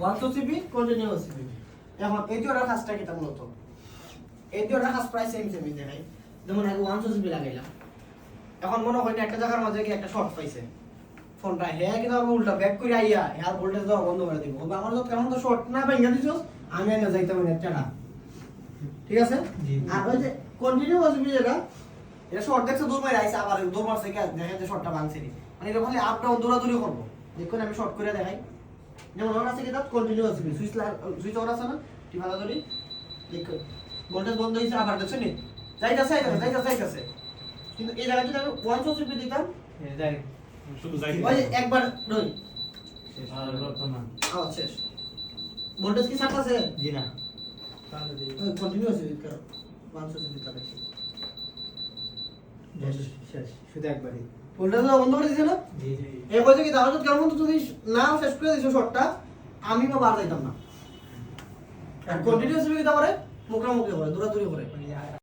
100 CP continuous CP. এখন এই দুটার কাজটা কি তা মূলত এই দুটার কাজ প্রায় সেম সেমই দেখাই। যেমন আগে 100 সিপি লাগাইলাম, এখন মনে হয় না একটা জায়গার মাঝে কি একটা শর্ট পাইছে ফোনটা, হ্যাঁ কিন্তু আমি উল্টা ব্যাক করে আইয়া হ্যাঁ ভোল্টেজ দেওয়া বন্ধ করে দিব। আমার যত কেমন তো শর্ট না ভাঙা দিছস, আমি না যাইতে পারি না। ঠিক আছে? আর ওই যে কন্টিনিউয়াস সিপি যেটা, এটা শর্ট দেখছে দূর মাইরা আইছে, আবার দূর মারছে কি দেখা যায় শর্টটা ভাঙছে নি, মানে এটা খালি আপ ডাউন দৌড়াদৌড়ি করবো। দেখুন আমি শর্ট করে দেখাই। যেমন ওর আছে কি তার কন্টিনিউয়াস সিপি, সুইচ অন আছে না, টিপালা ধরি দেখুন ভোল্টেজ বন্ধ হইছে, আবার দেখছেন নি যাইতাছে। কিন্তু এই জায়গায় যদি আমি 100 সিপি দিতাম শুধু যাই ওই যে একবার ধরি আর বর্তমান শেষ। ভোল্টেজ কি ছাড়তাছে? জি না কন্টিনিউয়াস সিপি করো 100 সিপি তাহলে শেষ শুধু একবারই ভোল্টেজ বন্ধ করে দিছে না। জি জি এই কইছে কি তাহলে কেমন তো তুমি না শেষ করে দিছো শর্টটা, আমি বা বার যাইতাম না। আর কন্টিনিউয়াস সিপি দিতে পারে মুখরা মুখে করে দৌড়াদৌড়ি করে।